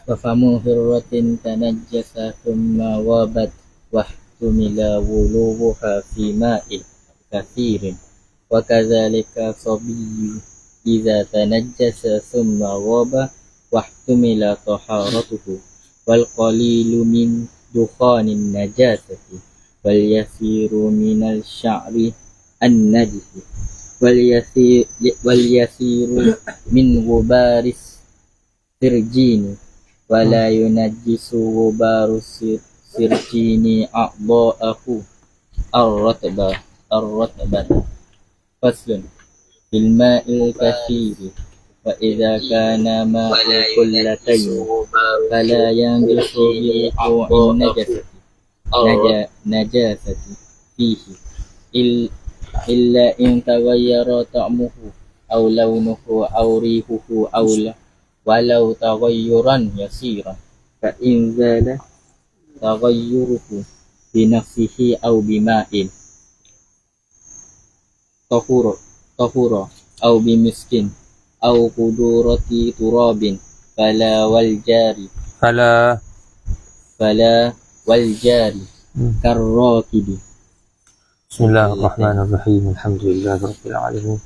وفم هرة تنجس ثم غابت واحتمل ولوغها في ماء كثير وكذلك صبي إذا تنجس ثم غاب واحتمل طهارته والقليل من دخان النجاسة واليسير من الشعر النجس واليسير من غبار السرجين ولا ينجس غبار السرجين أعضاءه الرطبة فصل في الماء الكثير فإذا كان ماء قلتين فلا ينجس بوقوع النجاسة فيه إلا إن تغير طعمه أو لونه أو ريحه أو ولو تغيرا يسيرا فإن زال تغيره بنفسه أو بماء طهور أو بمسك أو قدورة تراب فلا والجاري كالراكب. بسم الله الرحمن الرحيم. الحمد لله رب العالمين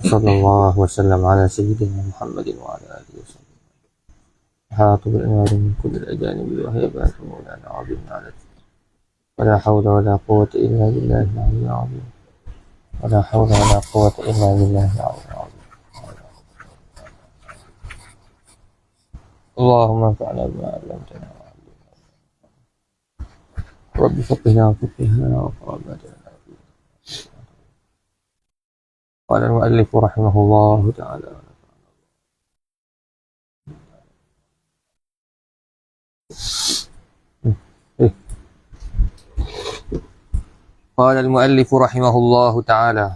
صلى الله وسلم على سيدنا محمد وعلى آله وصحبه أحاط بالأنوار من كل الأجانب وهي بات مولانا عظيم على ولا حول ولا قوة إلا بالله العلي العظيم ولا حول ولا قوة إلا بالله العلي العظيم. اللهم انفعنا بما علمتنا رب فقهنا وفقهنا وقرابتنا. قال المؤلف رحمه الله تعالى قال المؤلف رحمه الله تعالى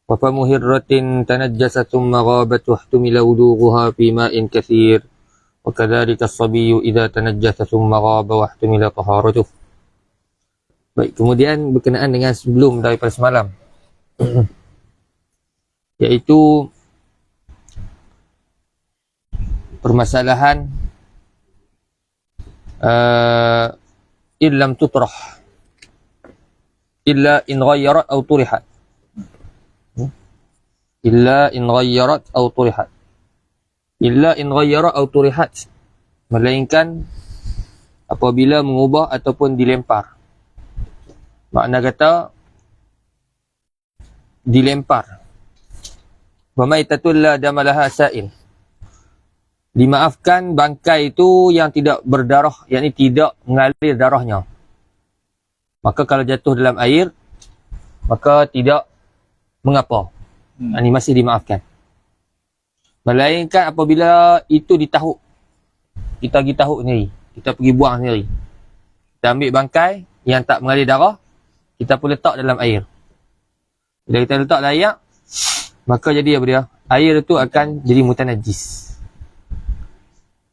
وفم هرة تنجس ثم غابت واحتمل ولوغها في ماء كثير وكذلك الصبي إذا تنجس ثم غاب واحتمل طهارته. Baik, kemudian berkenaan dengan sebelum daripada semalam iaitu permasalahan illam tutrah illa in ghayyarat atau turihat illa in ghayyarat atau turihat illa in ghayyarat atau turihat, melainkan apabila mengubah ataupun dilempar. Makna kata dilempar. Wa maitatul la damalaha sa'il. Dimaafkan bangkai itu yang tidak berdarah, yakni tidak mengalir darahnya. Maka kalau jatuh dalam air, maka tidak mengapa. Ini masih dimaafkan. Melainkan apabila itu ditahuk. Kita pergi tahuk sendiri. Kita pergi buang sendiri. Kita ambil bangkai yang tak mengalir darah, kita pun letak dalam air. Bila kita letak dalam air, maka jadi apa dia? Air itu akan jadi mutanajis.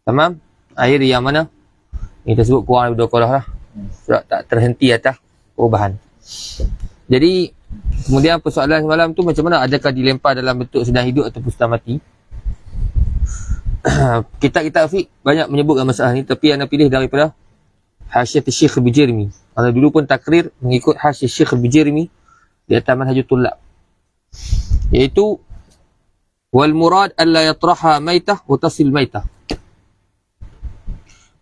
Tamam? Air yang mana? Kita sebut kurang daripada kolah lah. Sebab tak terhenti atas perubahan. Jadi, kemudian persoalan semalam tu macam mana? Adakah dilempar dalam bentuk sedang hidup ataupun sedang mati? Kitab-kitab fiqh banyak menyebutkan masalah ni, tapi anda pilih daripada Hasyiat Syekh Bijirmi. Anda dulu pun takrir mengikut Hasyiat Syekh Bijirmi di atas Manhajul Tullab. Iaitu wal murad alla yatraha maitah wa tasil maitah.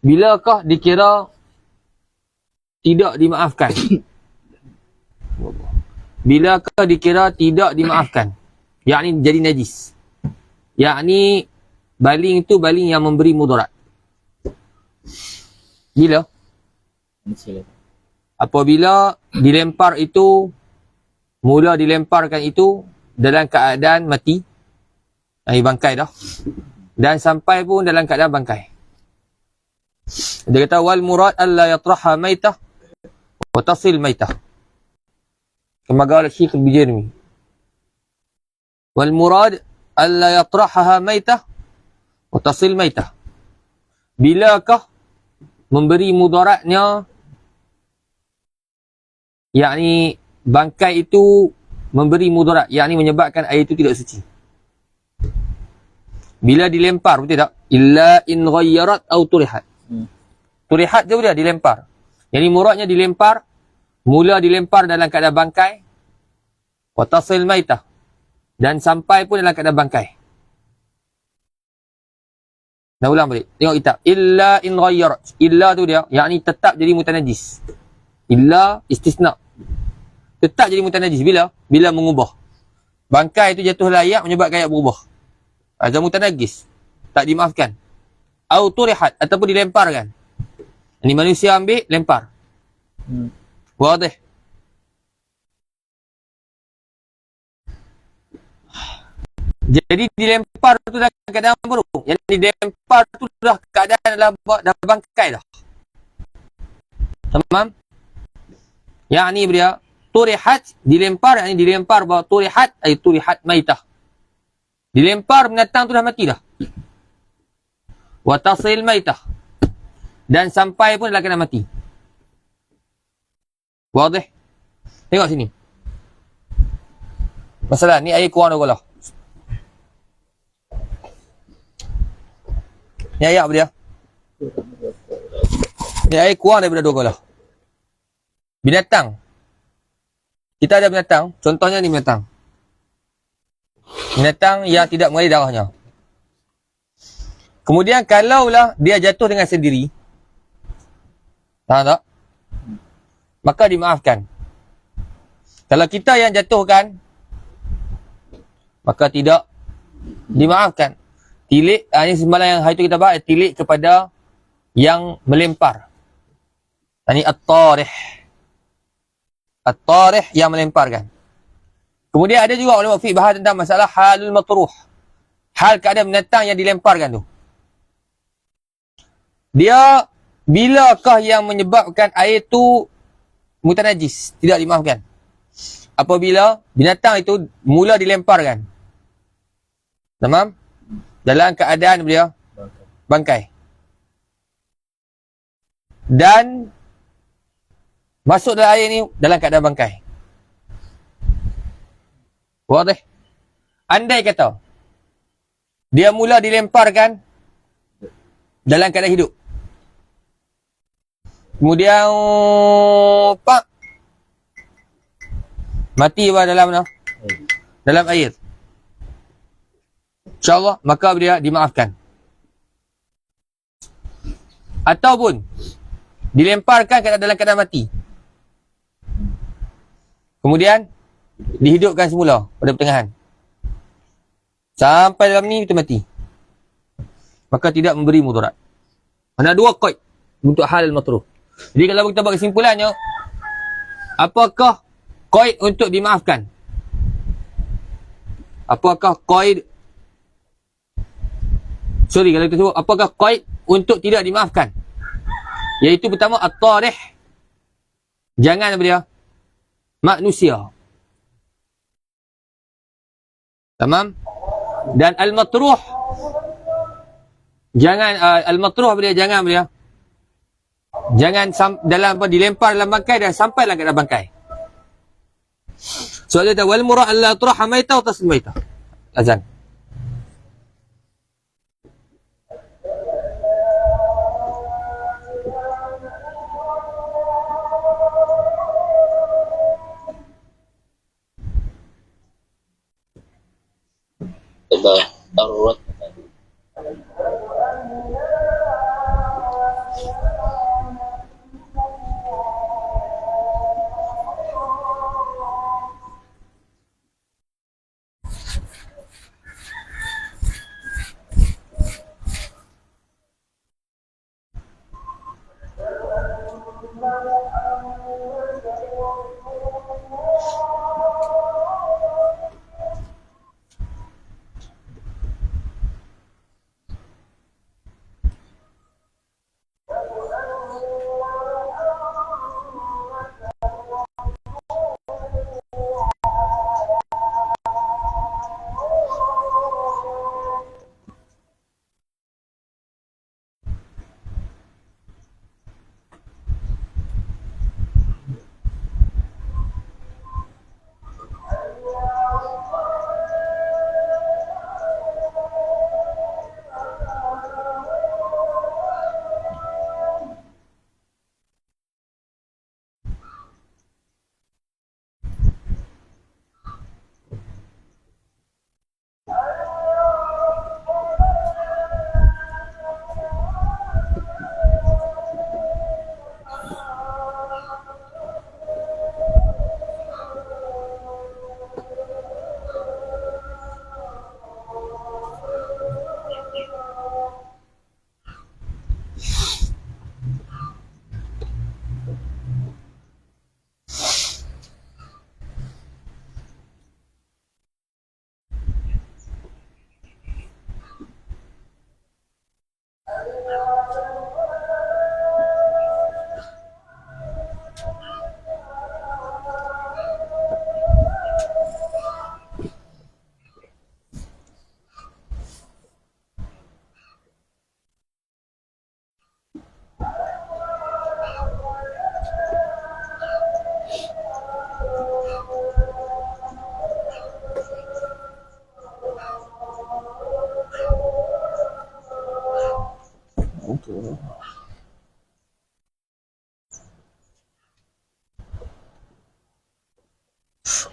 Bilakah dikira tidak dimaafkan? Bilakah dikira tidak dimaafkan? Yakni jadi najis. Yakni baling itu baling yang memberi mudarat. Bila? Apabila dilempar itu, mula dilemparkan itu dalam keadaan mati, bangkai dah, dan sampai pun dalam keadaan bangkai. Dia kata wal murad alla yatraha maitah wa tasil maitah. Kama qala Syekh Al-Bijirmi. Wal murad alla yatraha maitah wa tasil maitah. Bilakah memberi mudaratnya, yakni bangkai itu memberi mudarat, yakni menyebabkan air itu tidak suci. bila dilempar, betul tak? Illa in ghayyarat au turihat. Turihat tu dia dilempar. Jadi muradnya dilempar, mula dilempar dalam keadaan bangkai, wa tasil maitah, dan sampai pun dalam keadaan bangkai. Dah ulang balik. Tengok kitab. Illa in ghayyarat. Illa tu dia, yakni tetap jadi mutanajis. Illa istisna. Tetap jadi mutanajis. Bila? Bila mengubah. Bangkai tu jatuh layak menyebabkan ayat berubah. Azam mutanajis. Tak dimaafkan. Au turihat, ataupun dilemparkan. Ini manusia ambil, lempar. Wadih. Jadi dilempar tu dah keadaan buruk. Yang dilempar tu dah keadaan dah bangkai dah. Tamam? Yang ni dia turihat, dilempar, yang ni dilempar bahawa turihat ay turihat maitah. Dilempar binatang tu dah mati dah. Wa tasil maitah. Dan sampai pun dalam keadaan mati. Wadih? Tengok sini. Masalah ni air kurang dah. Ni ayat apa dia? Ni air kurang daripada 2 golah. Binatang. Kita ada binatang. Contohnya ni binatang. Binatang yang tidak mengalir darahnya. Kemudian kalaulah dia jatuh dengan sendiri. Faham tak? Maka dimaafkan. Kalau kita yang jatuhkan, maka tidak dimaafkan. Tilik, ini sembahyang yang hari itu kita bahas, tilik kepada yang melempar. Ini at-tarih. At-tarih yang melemparkan. Kemudian ada juga ulama fiqh bahas tentang masalah halul matruh. Hal keadaan binatang yang dilemparkan tu. Dia, bilakah yang menyebabkan air tu mutanajis, tidak dimaafkan? Apabila binatang itu mula dilemparkan. Tamam? Dalam keadaan dia bangkai. Dan masuk dalam air ni dalam keadaan bangkai. Wadih? Andai kata dia mula dilemparkan dalam keadaan hidup. Kemudian pak mati dalam mana? Dalam air. InsyaAllah, maka dia dimaafkan. Ataupun dilemparkan dalam keadaan mati. Kemudian dihidupkan semula pada pertengahan. Sampai dalam ni kita mati. Maka tidak memberi mudarat. Ada 2 qaid untuk hal matruh. Jadi kalau kita buat kesimpulannya, apakah qaid untuk dimaafkan? Apakah qaid kalau kita sebut, apakah qaid untuk tidak dimaafkan? Iaitu pertama, at-tarih. Jangan apa dia? Manusia. Tamam? Dan al-matruh. Jangan, al-matruh apa dia? Jangan apa dia? Jangan dalam apa, dilempar dalam bangkai dan sampai dalam keadaan bangkai. Soalnya so, wal murad alla turaha maita wa tasl maita. Azan. Tadarrat.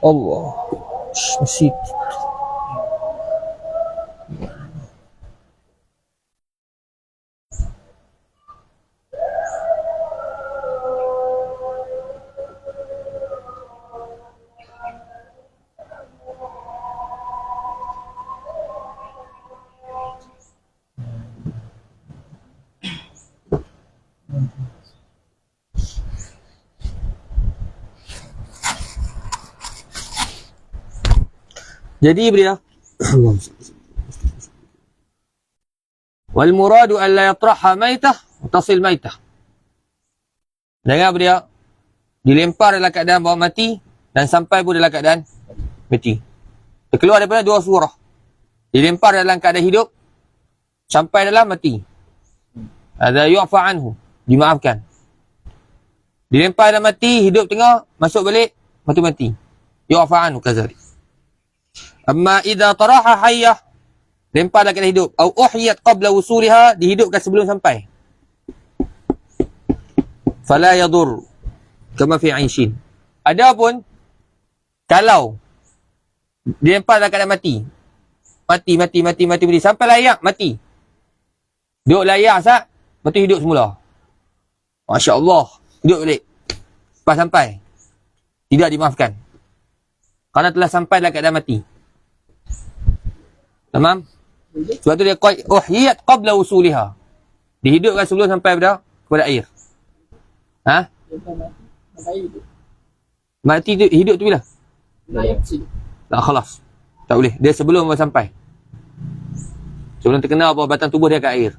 Allah. Masih. Jadi beliau wal muradu an la yatraha maitah wa tasil maitah. Dengar beliau dilempar dalam keadaan bawa mati dan sampai pun dalam keadaan mati. Terkeluar daripada dua surah. Dilempar dalam keadaan hidup sampai dalam mati. Ada yu'fa anhu, dimaafkan. Dilempar dalam mati, hidup tengah, masuk balik, mati. Yu'fa anhu kazalik. Amma idza taraha hayyah, lempar dalam keadaan hidup, au uhyiyat qabla wusuliha, dihidupkan sebelum sampai. Fala yadur kama fi 'aishin. Adapun kalau dilempar dalam keadaan mati sampai layak mati. Duduk layak sat, lepas tu hidup semula. Masya-Allah, hidup balik. Lepas sampai tidak dimaafkan. Kerana telah sampai dalam keadaan mati. Tamam? Sebab tu dia qaid uhyiyat qabla wusuliha. Dihidupkan sebelum sampai kepada air. Ha? Mati tu, hidup tu bila? Tak khalas. Tak boleh. Dia sebelum sampai. Sebelum terkena apa batang tubuh dia kat air.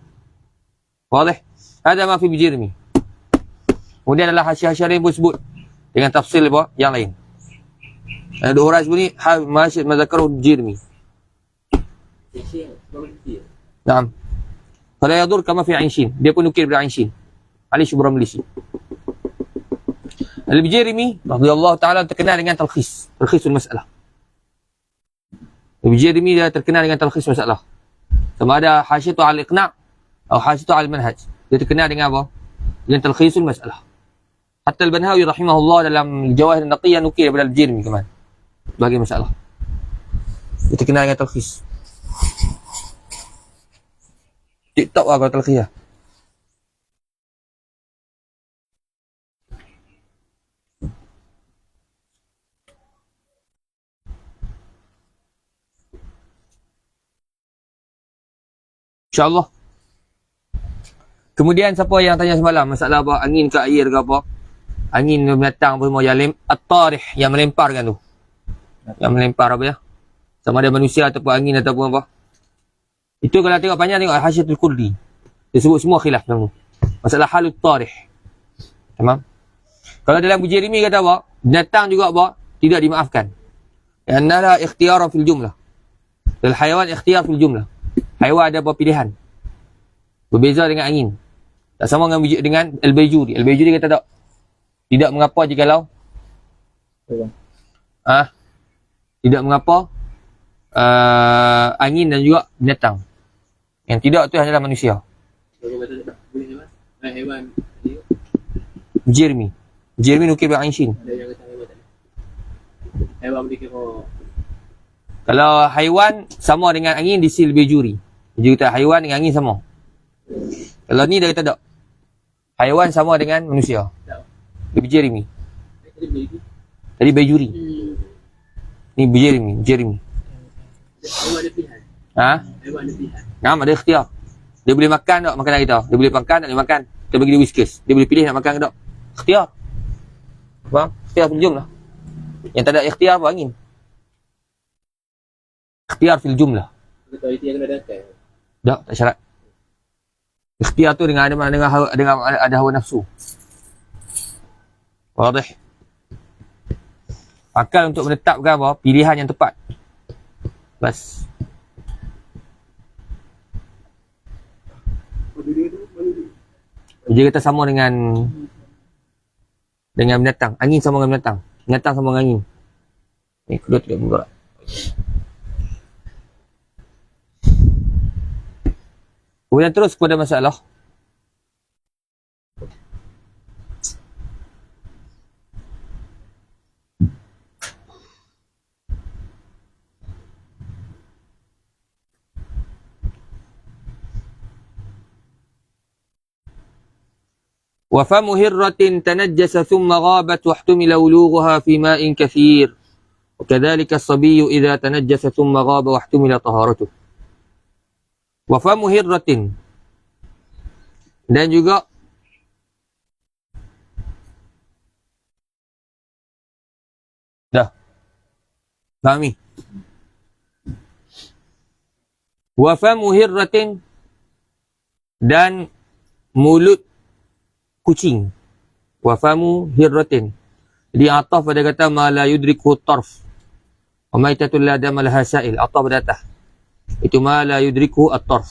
Faham? Ada ma fi bijirmi. Kemudian adalah hasiah-hasiah lain pun sebut dengan tafsir apa yang lain. Ada dua orang sebut ni Masyid Mazakaruh Jirmi. Naam. Fala yadur kama fi 'aishin. Dia pun nukil dari 'aishin. Ali Syubramlisi. Al-Bijirmi radhiyallahu taala terkenal dengan talkhisul masalah. Al-Bijirmi dia terkenal dengan talkhis masalah. Sama ada Hasyiatu al-Iqna' atau Hasyiatu al-Manhaj. Dia terkenal dengan apa? Dengan talkhisul masalah. Hatta al-Banhawi rahimahullah dalam Jawahir an-Naqiyah nukil daripada Al-Bijirmi kemana? Bagi masalah. Dia terkenal dengan talkhis. TikTok lah kalau talkhis lah. InsyaAllah. Kemudian siapa yang tanya semalam masalah apa? Angin ke air ke apa? Angin binatang apa semua yang at-tarih, yang melemparkan tu. Yang melempar apa ya? Sama ada manusia ataupun angin ataupun apa. Itu kalau tengok panjang tengok Hasyiatul Kurdi. Dia sebut semua khilaf dalam tu. Masalah halut tarih. Tamam? Kalau dalam Bijirmi kata apa? Binatang juga apa? Tidak dimaafkan. Annaha ikhtiyarun fil jumlah. Dal hayawan ikhtiyar fil jumlah. Haiwan ada beberapa pilihan. Berbeza dengan angin. Tak sama dengan Al-Bayjuri. Al-Bayjuri kata tak. Tidak mengapa jikalau tidak mengapa angin dan juga binatang. Yang tidak tu hanyalah manusia. Bijirmi. Bijirmi nukil dari Aishin. Kalau haiwan sama dengan angin disil Bijuri. Dia kata haiwan dengan angin sama. Kalau ni dia kata tak. Haiwan sama dengan manusia. Dia Bijirmi. Tadi Bijuri. Ni Bijirmi. Haiwan ada pilihan. Haiwan ada pilihan. Nama ada ikhtiar. Dia boleh makan tak makanan kita. Dia boleh makan tak boleh makan. Kita bagi dia whiskas. Dia boleh pilih nak makan ke tak. Ikhtiar. Faham? Ikhtiar fil jumlah. Yang tak ada ikhtiar apa angin. Ikhtiar fil jumlah. Autoriti yang kena datang. Tak syarat. Ikhtiar tu dengan ada hawa nafsu. Wadih. Akal untuk menetapkan apa? Pilihan yang tepat. Bas. Dia kata sama dengan binatang. Angin sama dengan binatang. Binatang sama dengan angin. Ni kedua tidak bergerak. Kemudian terus kepada masalah وفم هرة تنجس ثم غابت واحتمل ولوغها في ماء كثير وكذلك الصبي إذا تنجس ثم غاب واحتمل طهارته. وفم هرة, dan juga dah fahami. Wafamu hirratin, dan mulut kucing. Wafamu hirratin. Jadi ataf pada kata ma la yudrikhu tarf. Wa maitatul la dama laha sa'il. Ataf pada atas. Itu ma la yudrikhu at-tarf.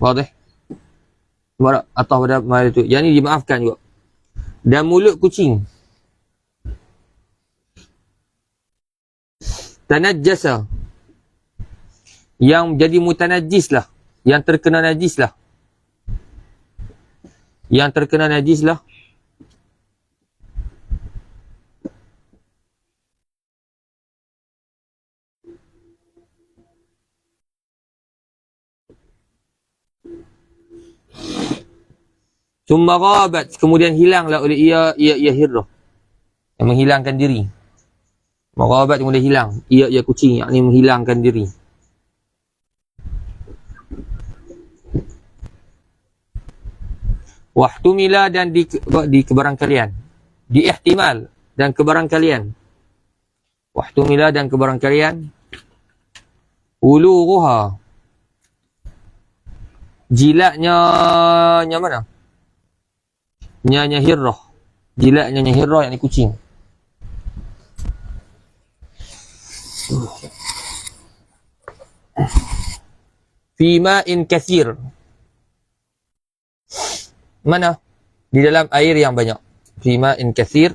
Wadih? Ataf pada ma itu. Yang ini dimaafkan juga. Dan mulut kucing. Tanajjasa, yang jadi mutanajis lah, yang terkena najis lah, yang terkena najis lah. Summa ghabat, kemudian hilanglah oleh ia hirrah, yang menghilangkan diri. Maghabat kemudian hilang, ia kucing, yakni menghilangkan diri. Wahtumila, dan di kebarangkalian, diihtimal dan kebarangkalian. Wahtumila, dan kebarangkalian. Ulughuha, jilatnya mana? Nya hirrah. Jilatnya hirrah, yakni kucing. Fi ma'in kathir, mana? Di dalam air yang banyak. Fi ma'in kathir,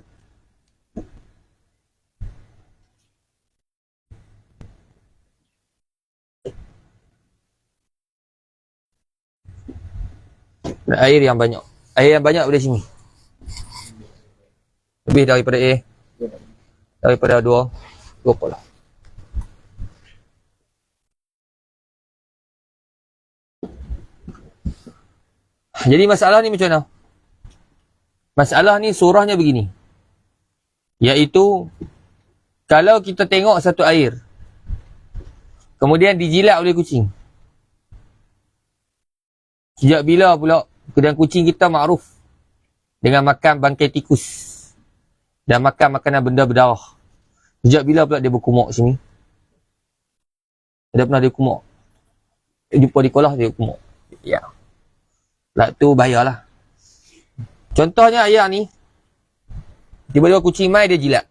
air yang banyak. Air yang banyak boleh sini. Lebih daripada daripada 20 lah. Jadi masalah ni macam mana? Masalah ni surahnya begini. Iaitu, kalau kita tengok satu air, kemudian dijilat oleh kucing. Sejak bila pula kedai kucing kita makruf dengan makan bangkai tikus dan makan makanan benda berdarah? Sejak bila pula dia berkumuk sini? Ada pernah dia kumuk? Jumpa di kolah dia kumuk. Ya. Lah tu bahayalah. Contohnya ayat ni, tiba-tiba kucing mai dia jilat.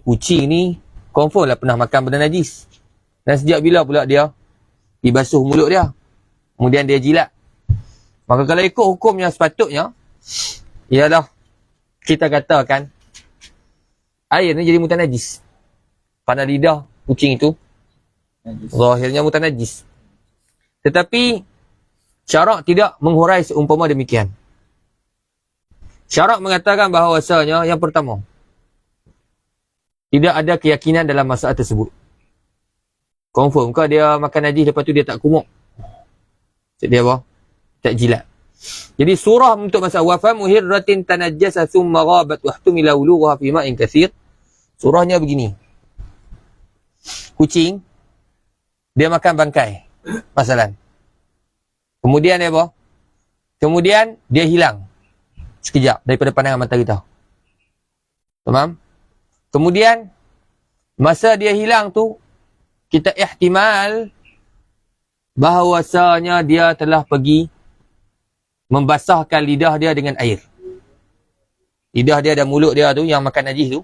Kucing ni confirm lah pernah makan benda najis. Dan sejak bila pula dia dibasuh mulut dia, kemudian dia jilat? Maka kalau ikut hukum yang sepatutnya, ialah kita katakan air ni jadi mutanajis. Pada lidah kucing itu zahirnya mutanajis. Tetapi syarak tidak menghurai seumpama demikian. Syarak mengatakan bahawasanya, yang pertama, tidak ada keyakinan dalam masalah tersebut. Confirm ke dia makan najis lepas tu dia tak kumuk? Dia apa? Tak jilat. Jadi surah untuk masalah wafamu hirratin tanajjasa thumma ghabat wahtumila ulughuha fi ma'in kathir, surahnya begini. Kucing dia makan bangkai, masalan. Kemudian dia apa? Kemudian dia hilang sekejap daripada pandangan mata kita. Faham? Kemudian masa dia hilang tu, kita ihtimal bahawasanya dia telah pergi membasahkan lidah dia dengan air. Lidah dia dan mulut dia tu yang makan najis tu,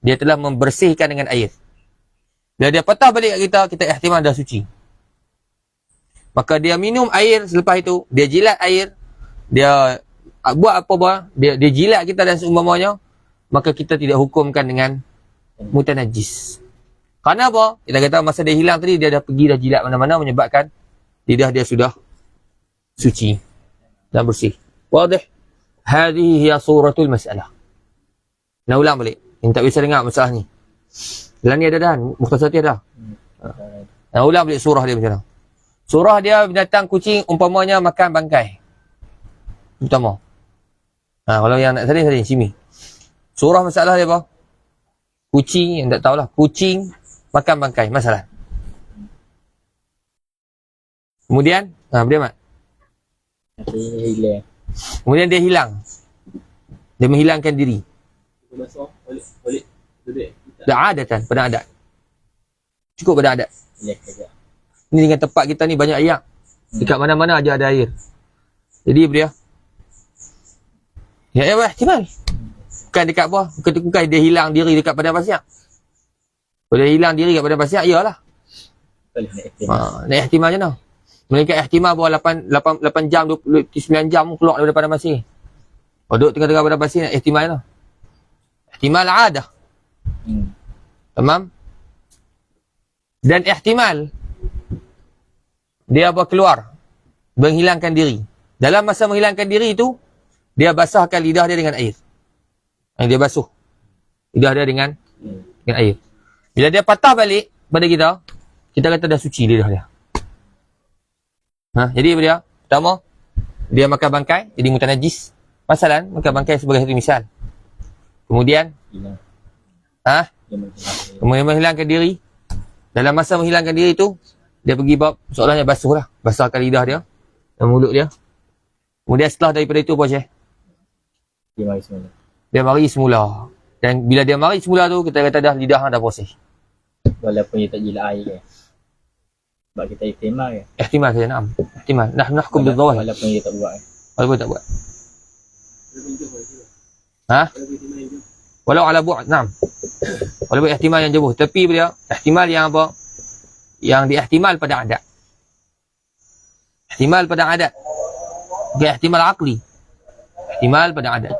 dia telah membersihkan dengan air. Bila dia patah balik kat kita ihtimal dah suci. Maka dia minum air, selepas itu dia jilat air, dia buat apa-apa, dia jilat kita dan seumpamanya, maka kita tidak hukumkan dengan mutanajis. Kerana apa? Kita kata masa dia hilang tadi, dia dah pergi dah jilat mana-mana, menyebabkan lidah dia sudah suci dan bersih. Wadih? Hadhihi hiya suratul masalah. Nak ulang balik. Yang tak bisa dengar masalah ni. Dalam ni ada dah, Mukhtasati ada. Nak ulang balik surah dia macam mana. Surah dia binatang kucing umpamanya makan bangkai. Utama. Kalau yang nak salin sini. Surah masalah dia apa? Kucing, yang tak tahulah. Kucing makan bangkai. Masalah. Kemudian, kemudian mat. Hilang. Kemudian dia hilang. Dia menghilangkan diri. Boleh duduk. Dah adatan, pada adat. Cukup pada adat. Hilang saja. Ni dengan tempat kita ni banyak air. Dekat mana-mana aja ada air. Jadi dia ya ihtimal. Bukan dekat apa? Bukan dia hilang diri dekat padang pasir. Kalau dia hilang diri dekat padang pasir, iyalah. Boleh nak ihtimal. Nak ihtimal je noh. Mereka ihtimal bawah 8 jam, 29 jam keluar daripada padang pasir. Duduk tengah-tengah padang pasir nak ihtimal noh. Ihtimal adah. Tamam? Dan ihtimal dia apa keluar menghilangkan diri. Dalam masa menghilangkan diri itu dia basahkan lidah dia dengan air. Dia basuh lidah dia dengan air. Bila dia patah balik pada kita kata dah suci lidah dia. Jadi apa dia? Pertama, dia makan bangkai jadi mutanajis. Masalah makan bangkai sebagai satu misal. Kemudian kemudian menghilangkan diri. Dalam masa menghilangkan diri itu dia pergi bab soalannya basuhlah, basahkan lidah dia dan mulut dia. Kemudian setelah daripada itu apa Syekh? Dia mari semula. Dan bila dia mari semula tu kita kata dah lidah dah bersih. Walaupun dia tak jilat air ke. Sebab kita ihtimal ke. Ihtimal saja, na'am. Ihtimal. Nahkum bil zawahir. Walaupun dia tak buat. Walaupun tak buat. Walau ala bu'ad, na'am. Walaupun ihtimal yang jauh. Tapi dia ihtimal yang apa? Yang diihtimal pada adat. Ihtimal pada adat. Bukan ihtimal akli. Ihtimal pada adat.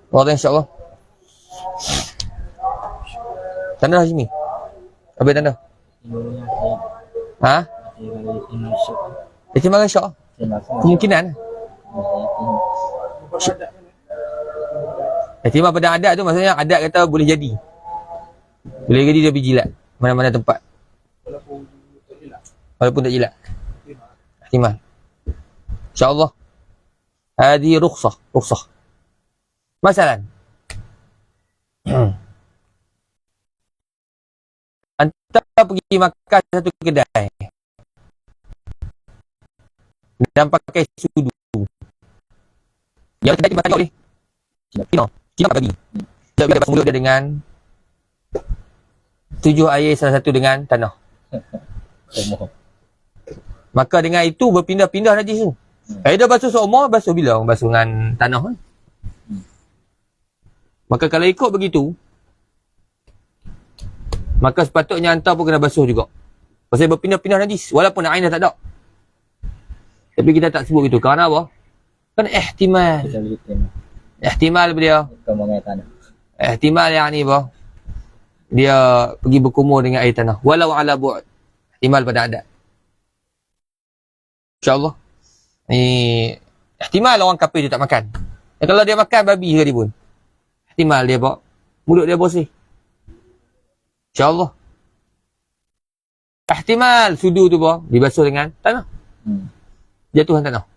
Wadah insyaAllah. Tanda Hashimi. Apa tanda? Ihtimal insyaAllah. Kemungkinan. Ihtimal pada adat tu maksudnya adat kata boleh jadi. Boleh jadi dia pergi jilat mana-mana tempat. Walaupun tak jilat. Ihtimal. InsyaAllah. Hadi rukhsah. Masalah. Anta pergi makan satu kedai dan pakai sudu. Yang kedai makan boleh. Cina babi. Dia dapat mulut dia dengan 7 air salah satu dengan tanah. Maka dengan itu berpindah-pindah najis tu. Dah basuh seumur, basuh bila orang basuh dengan tanah kan? Maka kalau ikut begitu, maka sepatutnya anta pun kena basuh juga. Pasal berpindah-pindah najis walaupun air dah tak ada. Tapi kita tak sebut itu. Kerana apa? Kan ihtimal. Ihtimal dia. Ihtimal yang ni apa? Dia pergi berkumur dengan air tanah. Walau ala bu'ad. Ihtimal pada adat. InsyaAllah. Ihtimal orang kafir dia tak makan. Dan kalau dia makan babi sekali pun. Ihtimal dia bawa. Mulut dia bersih. InsyaAllah. Ihtimal sudu tu bawa. Dibasuh dengan tanah. Jatuhan tanah.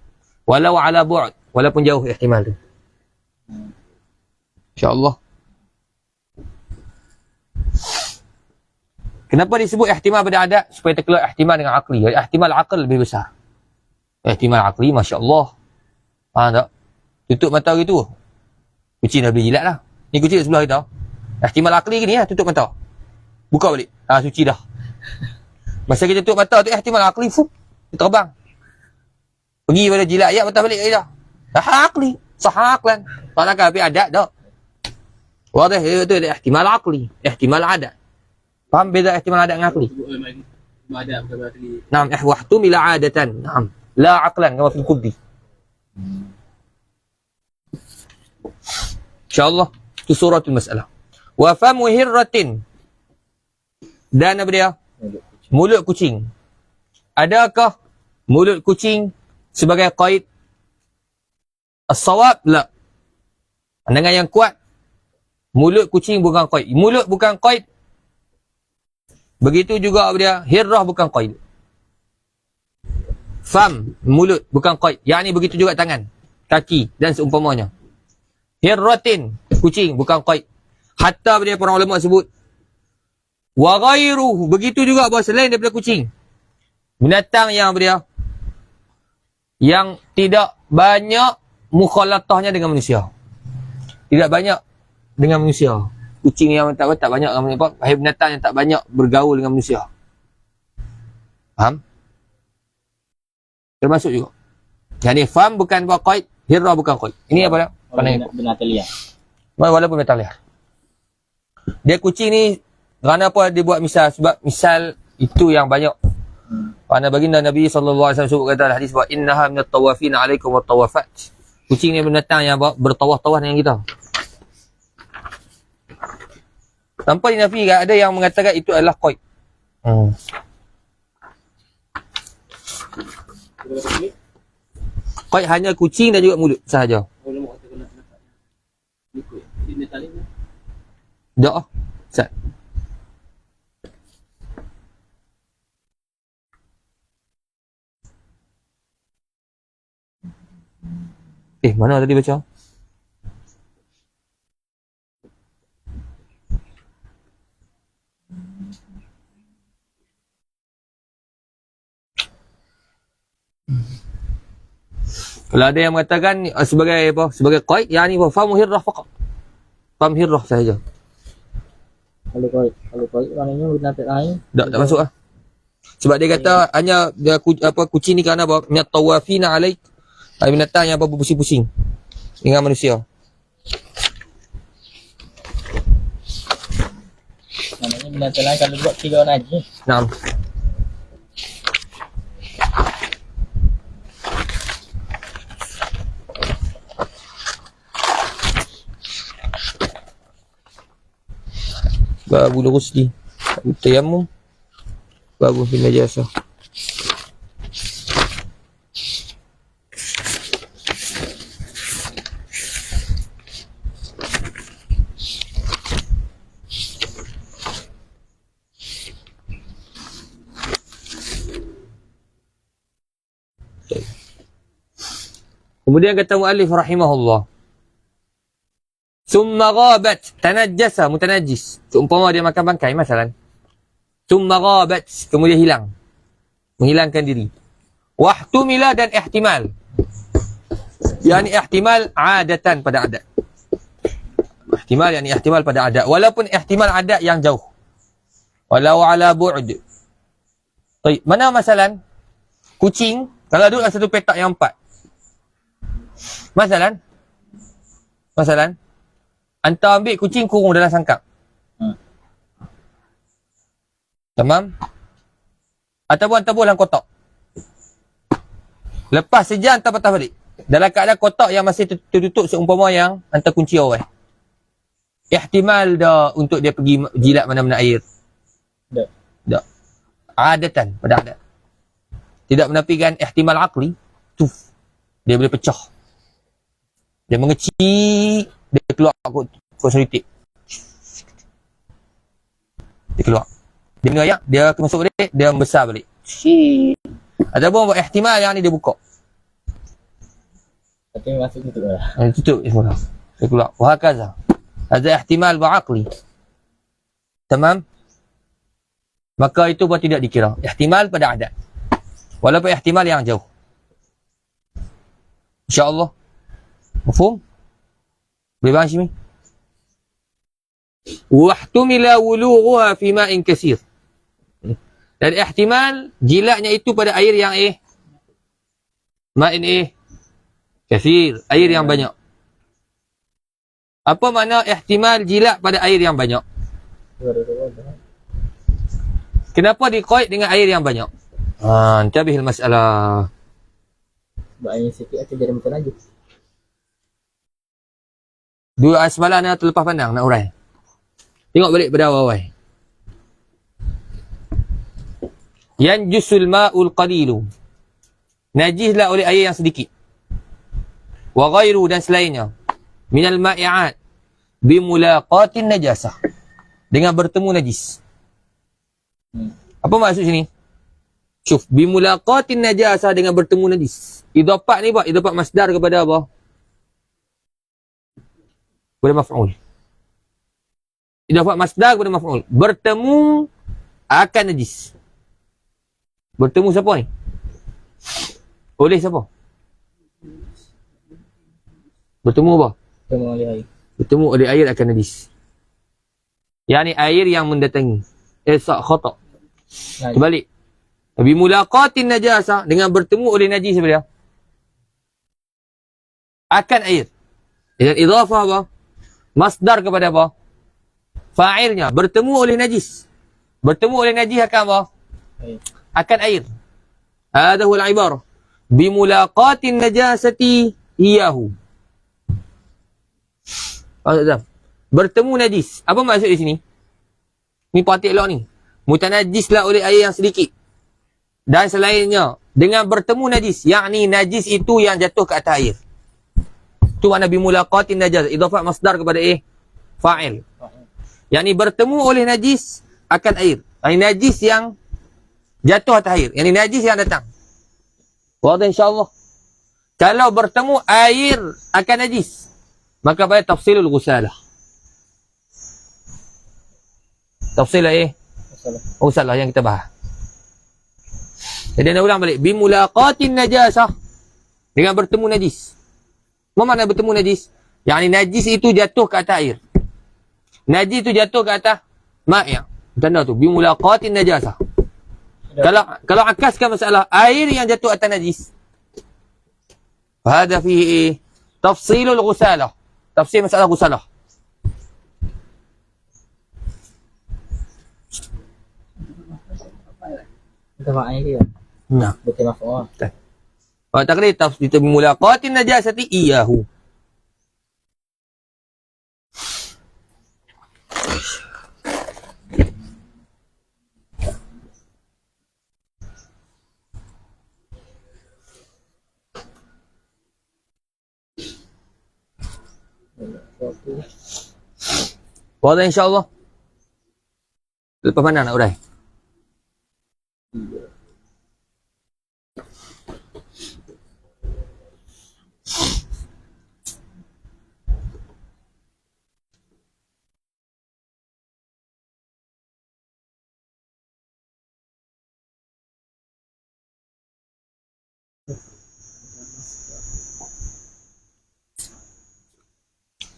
Walau ala bu'ad. Walaupun jauh ihtimal tu. InsyaAllah. Kenapa disebut ihtimal pada adat? Supaya terkeluar ihtimal dengan akli. Ihtimal akal lebih besar. Ihtimal akli, Masya Allah. Faham tak? Tutup mata gitu. Kucing dah boleh jilat lah. Ni kucing sebelah kita. Ihtimal akli gini lah, tutup mata. Buka balik. Suci dah. Masa kita tutup mata tu, ihtimal akli, fup, dia terbang. Pergi pada jilat ayat, patah balik dah. Akli. Sahak kan. Tak nak habis adat dah. Wadah, itu ada ihtimal akli. Ihtimal adat. Faham beza ihtimal adat dengan akli? Naam, wahtumila adatan. Naam. La aqlan kama fil quddi. InsyaAllah. Itu suratul masalah. Wa famu hirratin. Dan apa dia? Mulut kucing. Adakah mulut kucing sebagai qaid? As-sawab? La. Pandangan yang kuat. Mulut kucing bukan qaid. Mulut bukan qaid. Begitu juga apa dia? Hirrah bukan qaid. Fam, mulut, bukan qaid. Yang ni begitu juga tangan, kaki dan seumpamanya. Hirratin, kucing, bukan qaid. Hatta dia para ulama sebut wa ghairuhu, begitu juga bahawa selain daripada kucing, binatang yang dia yang tidak banyak mukhalatahnya dengan manusia. Tidak banyak dengan manusia. Kucing yang tak banyak dengan apa? Binatang yang tak banyak bergaul dengan manusia. Faham? Termasuk juga. Jadi fam bukan qaid, hirra bukan qaid. Ini apa dah? Binatang liar. Walaupun binatang liar. Dia kucing ni kerana apa dia buat misal? Sebab misal itu yang banyak. Kerana baginda Nabi SAW sebut kata hadis bahawa innaha minat tawafina alaikum wa tawafat. Kucing ni binatang yang bertawaf-tawaf dengan kita. Tanpa dinafikan, ada yang mengatakan itu adalah qaid. Qaid hanya kucing dan juga mulut sahaja. Tak. Ustaz. Mana tadi baca? Kalau ada yang mengatakan sebagai apa? Sebagai qaid, yang ni fahamu hirrah faqat. Faham hirrah sahaja. Kalau qaid maknanya binatang lain. Tak masuk ah. Sebab dia kata hanya dia, kucing ni kerana apa? Minat tawafina alaik. Binatang yang apa berpusing-pusing dengan manusia. Maknanya binatang lain kalau buat tiga orang najis. Naam. Babul ghusli, tayammum, babul fil najasah. Kemudian kata muallif rahimahullah, summa ghabat, tanajjasa, mutanajjis. Seumpama dia makan bangkai masalan. Summa ghabat, kemudian hilang. Menghilangkan diri. Wahtumila, dan ihtimal. Yani ihtimal adatan pada adat. Ihtimal yani ihtimal pada adat. Walaupun ihtimal adat yang jauh. Walau ala bu'd. Baik, mana masalan? Kucing, kalau duduk dalam satu petak yang 4. Masalan, anta ambil kucing kurung dalam sangkap. Tamam? Ataupun anta buang dalam kotak. Lepas sejam anta patah balik. Dalam keadaan kotak yang masih tertutup seumpama yang anta kunci awal. Ihtimal dah untuk dia pergi jilat mana-mana air. Tak. Adatan, pada adat. Tidak menafikan ihtimal aqli. Tuf. Dia boleh pecah. Dia mengecil, dia keluar kosong titik. Dia keluar. Dia mengayak, dia masuk balik, dia membesar balik. Ataupun buat ihtimal yang ni dia buka. Tapi masuk tutup lah. Tutup semula. Dia keluar. Wahakaza. Ada ihtimal ba'aqli. Tamam? Maka itu pun tidak dikira. Ihtimal pada adat. Walaupun ihtimal yang jauh. InsyaAllah. Mafhum? Boleh faham Syimi? Wahtumila wulughuha fi ma'in kasir. Dan ihtimal jilatnya itu pada air yang ma'in kasir, air yang banyak. Apa makna ihtimal jilat pada air yang banyak? Kenapa diqaid dengan air yang banyak? Intabihil masalah. Sebab air sikit akan jadi makan najis. Dua semalam nak terlepas pandang nak urai. Tengok balik pada awal. Yanjusul ma'ul qalilu. Najislah oleh air yang sedikit. Wa ghairu, dan selainnya. Minal ma'i'at. Bimulaqatin najasah. Dengan bertemu najis. Apa maksud sini? Syuf, bimulaqatin najasah dengan bertemu najis. Idafah ni apa? Idafah masdar kepada apa? Kepada maf'ul. Idafah masdar kepada maf'ul. Bertemu akan najis. Bertemu siapa ni? Oleh siapa? Bertemu apa? Temu oleh air. Bertemu oleh air akan najis. Yang ni air yang mendatangi. Khata. Terbalik. Bimulaqatin najasah dengan bertemu oleh najis dia. Akan air. Dengan idafah apa? Masdar kepada apa? Fa'ilnya. Bertemu oleh najis. Bertemu oleh najis akan apa? Air. Akan air. Hadha huwa al-ibarah. Bimulaqatin najasati iyahu. Bertemu najis. Apa maksud di sini? Ni patik elok ni. Mutanajislah oleh air yang sedikit. Dan selainnya. Dengan bertemu najis. Yakni najis itu yang jatuh ke atas air. Itu makna bimulaqatin najasah. Idafah masdar kepada fa'il. Yakni bertemu oleh najis akan air. Yakni najis yang jatuh atas air. Yakni najis yang datang. Wadah insyaAllah. Kalau bertemu air akan najis. Maka pada tafsilul ghusalah. Tafsil ghusalah yang kita bahas. Jadi anda ulang balik. Bimulaqatin najasah. Dengan bertemu najis. Apa makna bertemu najis? Yang ni najis itu jatuh ke atas air. Najis itu jatuh ke atas ma'. Tanda tu. Bimulaqatin najasah. Kalau akaskan masalah air yang jatuh atas najis. Fahada fihi tafsilul ghusalah. Tafsir masalah ghusalah. Itu maknanya dia. Nah. Betul maf'ul. Kalau takdir tafsir bimulaqatin najasati iyahu. Wadah insyaAllah. Lepas mana nak urai?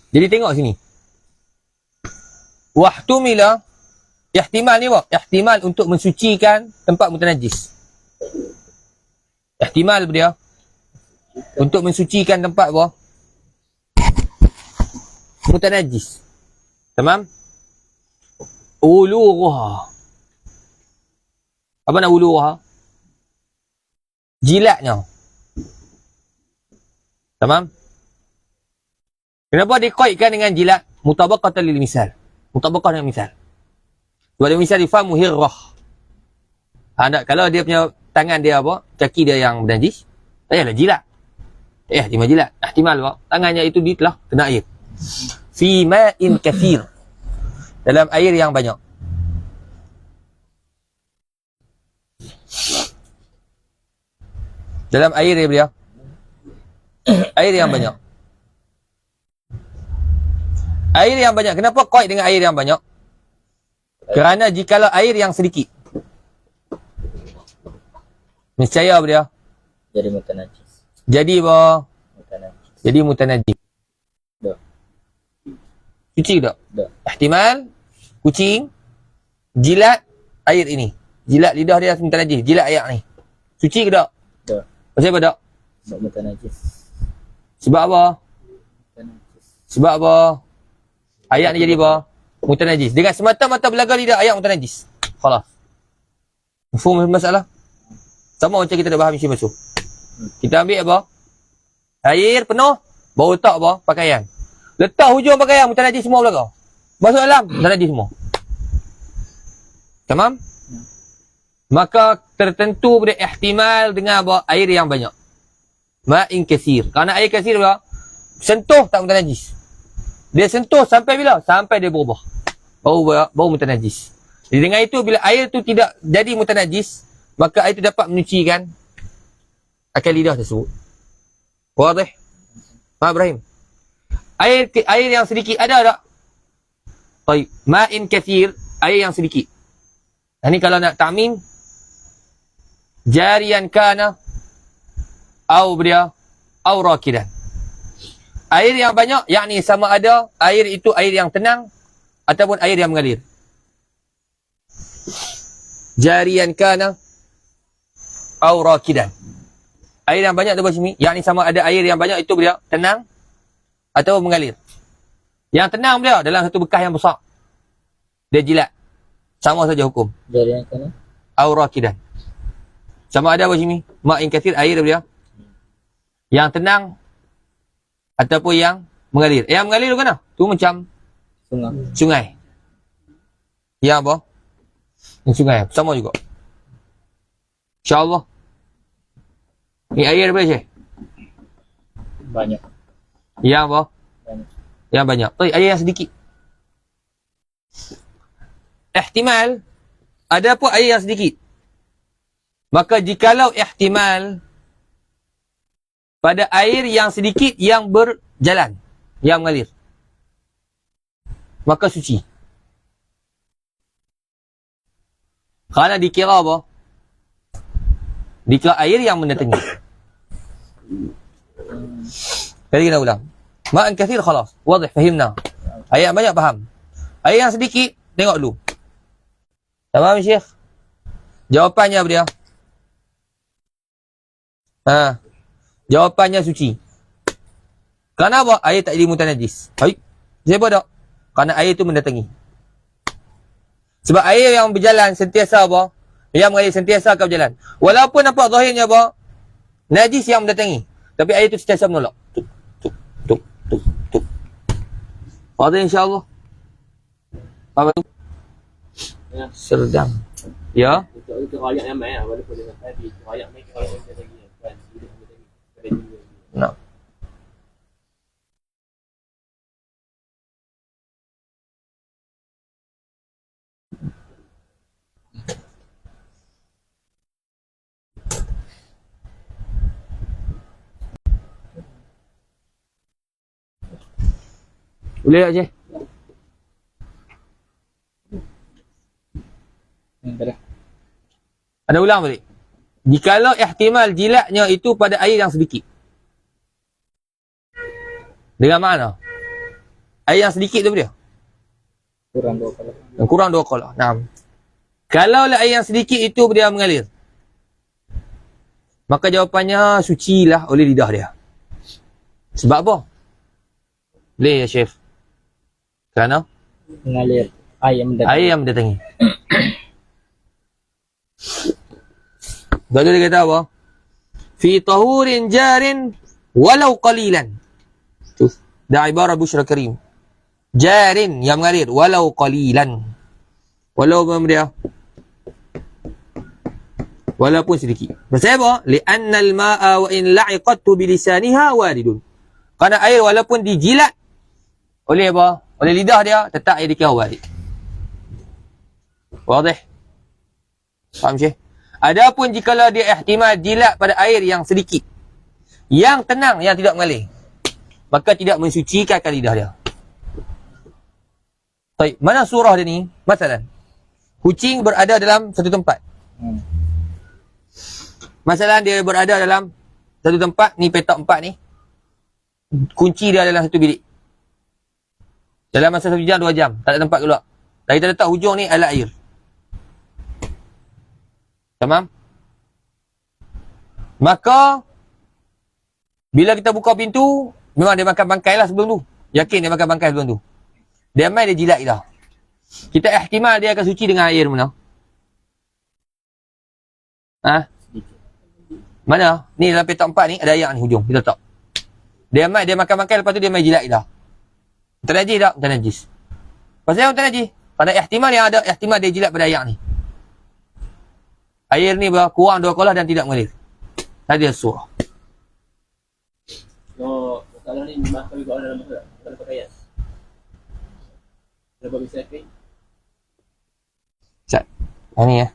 Jadi tengok sini. Wahtumila. Ihtimal ni apa? Ihtimal untuk mensucikan tempat mutanajis. Ihtimal dia. Untuk mensucikan tempat apa? Mutanajis. Tamam? Uluruha. Apa nak uluruha? Jilatnya. Tamam? Kenapa dikaitkan dengan jilat? Mutabaqatan lil misal. Mutabaqah dengan misal. Sebab dia misal difahamu hirrah. Kalau dia punya tangan dia apa? Kaki dia yang najis. Tak payahlah jilat. Ihtimal jilat. Ihtimal apa? Tangannya itu telah kena air. Fi ma'in kathir. Dalam air yang banyak. Dalam air dia. Air yang banyak. Air yang banyak. Kenapa qaid dengan air yang banyak? Kerana jikalau air yang sedikit. Niscaya apa dia? Jadi mutanajis. Jadi apa? Mutanajis. Jadi mutanajis. Dah. Cuci tak? Dah. Ihtimal kucing jilat air ini. Jilat lidah dia mutanajis. Jilat air ni. Cuci ke tak? Dah. Pasal apa tak? Sebab mutanajis. Sebab apa? Mutanajis. Sebab apa? Ayat ni jadi apa? Mutanajis. Dengan semata-mata belaga lidah ayat mutanajis. Khalas. Mafhum masalah? Sama macam kita dah faham isi masuk. Kita ambil apa? Air penuh, baru letak apa? Pakaian. Letak hujung pakaian, mutanajis semua belaga. Masuk dalam, mutanajis semua. Tamam? Maka tertentu pada ihtimal dengan apa? Air yang banyak. Ma'in kathir. Kerana air kathir apa? Sentuh tak mutanajis. Dia sentuh sampai bila? Sampai dia berubah. Bau mutanajis. Jadi dengan itu bila air tu tidak jadi mutanajis, maka air itu dapat menyucikan akan lidah tersebut. Wadih? Faham Ibrahim? Air yang sedikit ada tak? Baik, ma'in kathir, air yang sedikit. Ini kalau nak ta'mim, jarian kana au dia au rakidan. Air yang banyak, yakni sama ada air itu air yang tenang ataupun air yang mengalir. Jarian kana au rakidan. Air yang banyak tu bahasa sini, yakni sama ada air yang banyak itu dia tenang atau mengalir. Yang tenang dia dalam satu bekas yang besar. Dia jilat. Sama saja hukum. Jarian kana Au rakidan. Sama ada bahasa sini, ma'in kathir, air dia yang tenang ataupun yang mengalir. Yang mengalir tu kan? Tu macam sungai. Yang apa? Yang sungai. Sama juga. InsyaAllah. Ni air berapa Syekh? banyak. Yang apa? Banyak. Yang banyak. Tapi air yang sedikit. Ihtimal. Ada pun air yang sedikit. Maka jikalau ihtimal pada air yang sedikit yang berjalan, yang mengalir, maka suci. Kerana dikira apa? Dikira air yang mendatangi. Jadi kita ulang. Ma'an kathir khalas. Wadih, fahimna. Air yang banyak faham. Air yang sedikit, tengok dulu. Faham Syekh? Jawapannya apa dia? Jawapannya suci. Kenapa? Air tak jadi mutanajis. Baik. Siapa tak? Kerana air itu mendatangi. Sebab air yang berjalan sentiasa apa? Yang mengalir sentiasa akan berjalan. Walaupun nampak zahirnya apa? Najis yang mendatangi. Tapi air itu sentiasa menolak. Tuk, tuk, tuk, tuk, tuk. Fadil insyaAllah. Apa tu? Ya. Serdang. Ya? Itu rakyat yang main lah. Walaupun dengan tadi. Rakyat main kalau yang lagi. Bukan hidup lagi. Nah. Boleh tak Syekh? Dah. Ada ulang balik. Jikalau ihtimal jilatnya itu pada air yang sedikit. Dengan mana? Air yang sedikit tu dia? Kurang 2 kali. Yang kurang 2 kolah. Nah. Kalau air yang sedikit itu dia mengalir, maka jawapannya sucilah oleh lidah dia. Sebab apa? Boleh ya Syekh? Kerana? Mengalir air yang mendatangi. Air yang mendatangi. Lalu dia kata apa? Fi tahurin jarin walau qalilan. Tu. Dah ibarat Bushra Karim. Jarin yang mengalir walau qalilan. Walau apa dia? Walaupun sedikit. Pasal apa? Li'anna al-ma'a wa in la'iqattu bilisaniha waridun. Kerana air walaupun dijilat oleh apa? Oleh lidah dia, tetap air dikira warid. Wadih? Faham Syekh? Adapun jikalau dia ihtimal jilat pada air yang sedikit, yang tenang, yang tidak mengalir, maka tidak mensucikan lidah dia. Baik, mana surah dia ni? Masalah. Kucing berada dalam satu tempat. Masalah dia berada dalam satu tempat, ni petak 4 ni. Kunci dia dalam satu bilik. Dalam masa 1 jam, 2 jam, tak ada tempat keluar. Dan kita letak hujung ni alat air. Tamam? Maka bila kita buka pintu, memang dia makan bangkai lah sebelum tu. Yakin dia makan bangkai sebelum tu. Dia main, dia jilat dah. Kita ihtimal dia akan suci dengan air mana? Mana? Ni dalam petak 4 ni ada air ni hujung. Kita letak. Dia main, dia makan bangkai, lepas tu dia main jilat dah. Tak najis tak? Tak najis. Pasal tak najis? Pada ihtimal yang ada, ihtimal dia jilat pada air ni. Air ni kurang 2 kolah dan tidak mengalir. Tadi surah. So, masalah ni dimakan juga dalam masalah. Dalam pakaian. Dalam bisa kering. Ustaz. Ni ya.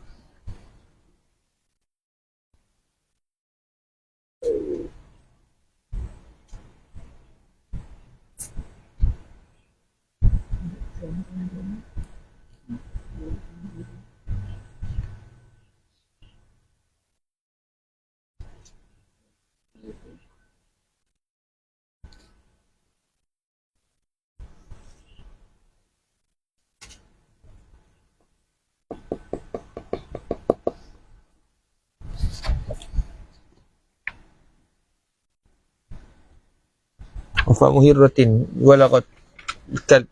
Famuhirratin walaqad kal.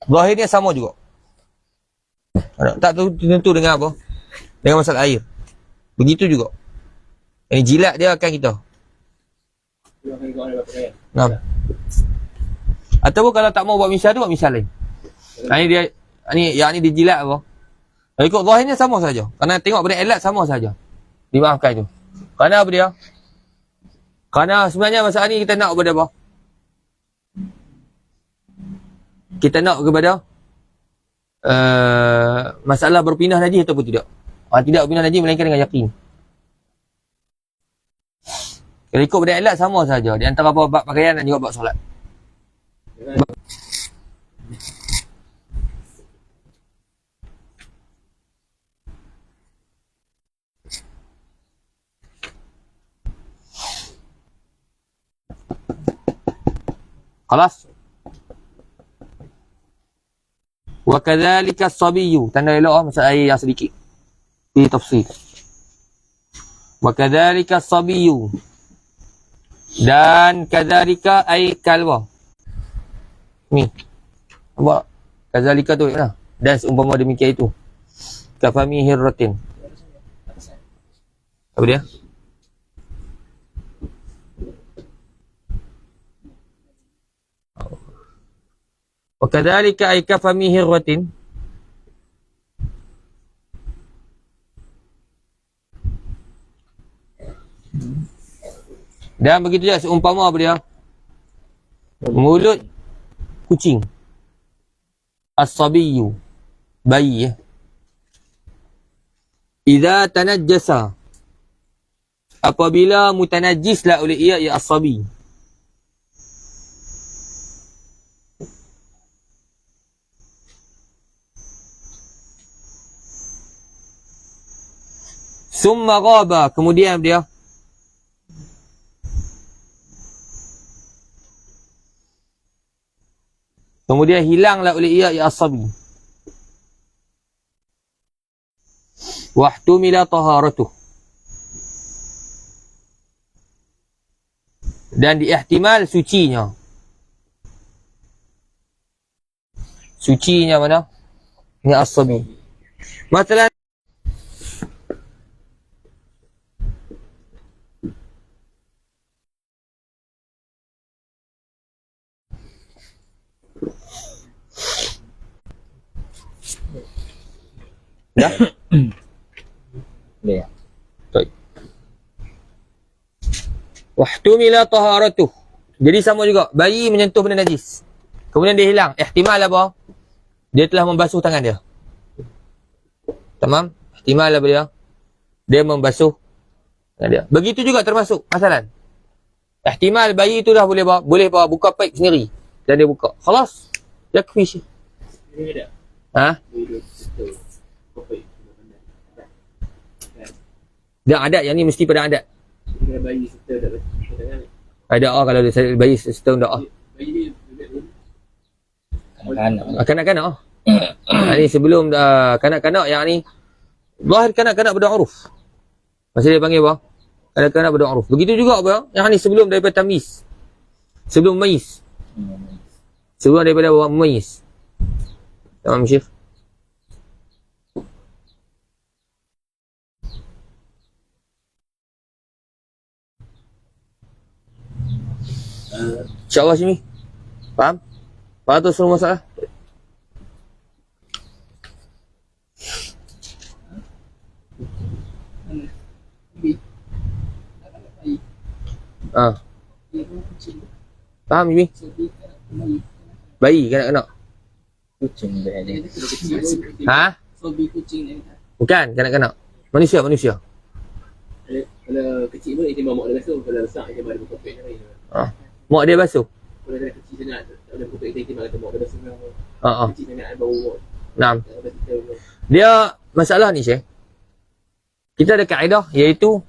Zahirnya sama juga. Tak tentu dengan apa? Dengan masalah air. Begitu juga. Yang jilat dia akan kita. Dia akan ikut ada pakaian. Nah. Ataupun kalau tak mau buat misal tu, buat misal lain. Ini dia, yang ni dia jilat apa? Kalau ikut zahirnya sama saja. Kerana tengok benda elat sama saja. Dimaafkan tu. Kerana apa dia? Kerana sebenarnya masalah ni kita nak kepada apa? Kita nak kepada masalah berpindah najis ataupun tidak. Tidak berpindah najis melainkan dengan yakin. Kalau ikut benda elat sama saja. Di antara bab pakaian dan juga bab solat. Khalas. Wa kadzalika as-sabiyyu. Tanda elok masalah air yang sedikit. Ini tafsir. Wa kadzalika as-sabiyyu. Dan kadzalika ay kalwa. Ni. Nampak? Kadzalika tu mana? Dan seumpama demikian itu. Kafami hirratin. Apa dia? Wa kadzalika ay kafami hirratin. Dan begitu juga seumpama apa dia? Mulut kucing. As-sabiyyu. Bayi ya. Idza tanajjasa. Apabila mutanajjislah oleh ia as-sabi. Summa ghaba, kemudian dia hilanglah oleh ia as-sabi. Wahtumila taharatuh. Dan diihtimal sucinya. Sucinya mana? Ni as-sabi. Masalah dah? Boleh ya? Baik. Wahtumila taharatuh. Jadi sama juga, bayi menyentuh benda najis. Kemudian dia hilang. Ihtimal apa? Dia telah membasuh tangan dia. Tamam? Ihtimal apa dia? Dia membasuh tangan dia. Begitu juga termasuk masalah. Ihtimal bayi itu dah boleh buka paip sendiri. Dan dia buka. Khalas. Yakfi syih. Ini ada. Ha? Video itu. Kopi. Dan adat yang ni mesti pada adat. Jadi kena bayi serta tak tangan. Ada kalau dia bayi setahun dah. Bayi ni duduk Kanak-kanak. Kanak-kanak. Ini sebelum kanak-kanak yang ni. Zahir kanak-kanak beruruf. Masa dia panggil apa? Kanak-kanak beruruf. Begitu juga apa? Yang ni sebelum daripada tamis. Sebelum mais. Sebelum daripada mais. Tamam Syekh. InsyaAllah sini. Faham? Faham tu semua masalah? Faham Jimmy? Bayi kanak-kanak. Kucing dia ada. Ha? Bukan kanak-kanak. Manusia. Kalau kecil pun dia mak dia basuh. Kalau besar dia baru buka paip lain. Mak dia basuh. Kalau dia kecil sangat tak ada buka paip dia kata mak dia basuh memang. Kecil sangat bau mak. Naam. Dia masalah ni Syekh. Kita ada kaedah iaitu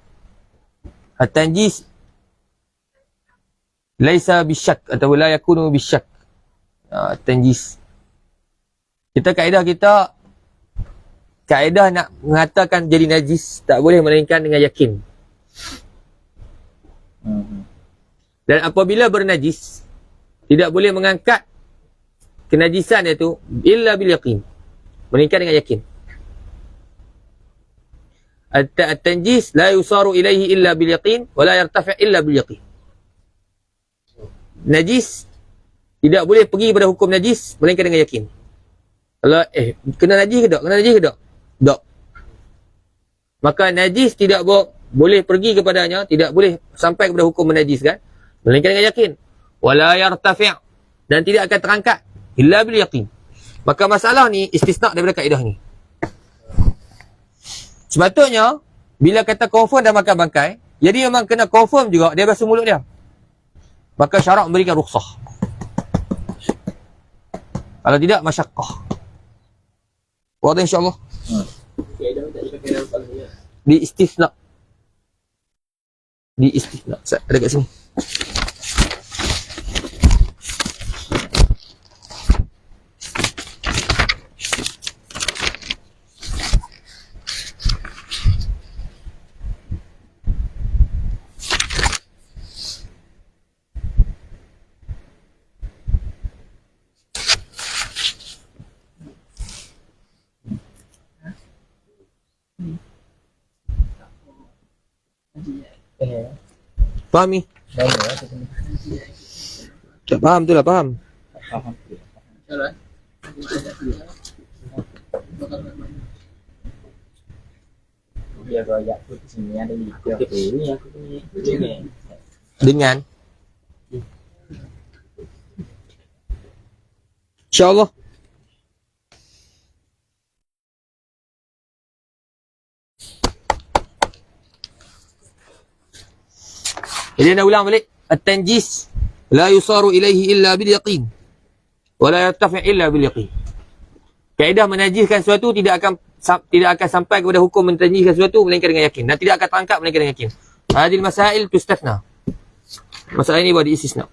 at-tanjis laisa bisyak atau la yakunu bisyak. Tanjis. Kaedah nak mengatakan jadi najis tak boleh melainkan dengan yakin. Dan apabila bernajis, Tidak boleh mengangkat kenajisan itu illa bil yaqin. Melainkan dengan yakin. At-tanjis la yusaru ilaihi illa bil yaqin wa la yartafi' illa bil yaqin. Najis tidak boleh pergi pada hukum najis melainkan dengan yakin. Kalau kena najis ke tak? Kena najis ke tak? Tak. Maka najis tidak boleh pergi kepadanya, tidak boleh sampai kepada hukum menajiskan melainkan dengan yakin. Wala yartafi' dan tidak akan terangkat illa bil yaqin. Maka masalah ni istisna daripada kaedah ni. Sepatutnya bila kata confirm dah makan bangkai, jadi memang kena confirm juga dia basuh mulut dia. Maka syarak memberikan rukhsah. Kalau tidak masyaqqah. Wadah insya-Allah. Kaedah tak dipakai dalam soalan ni. Di istisna. Di istisna. Ada kat sini. Faham ni? Tak faham tu lah, faham. Faham. Salah. Dia royak tu di sini ada lidah. Ini aku punya. Dengan InsyaAllah. Jadi nak ulang balik. At-tanjis la yusaru ilaihi illa bil yaqin. Wa la yartafi' illa bil yaqin. Kaedah menajiskan sesuatu tidak akan sampai kepada hukum menajiskan sesuatu melainkan dengan yakin, dan tidak akan terangkat melainkan dengan yakin. Hadil masail tustathna. Masalah ini buat diistisna.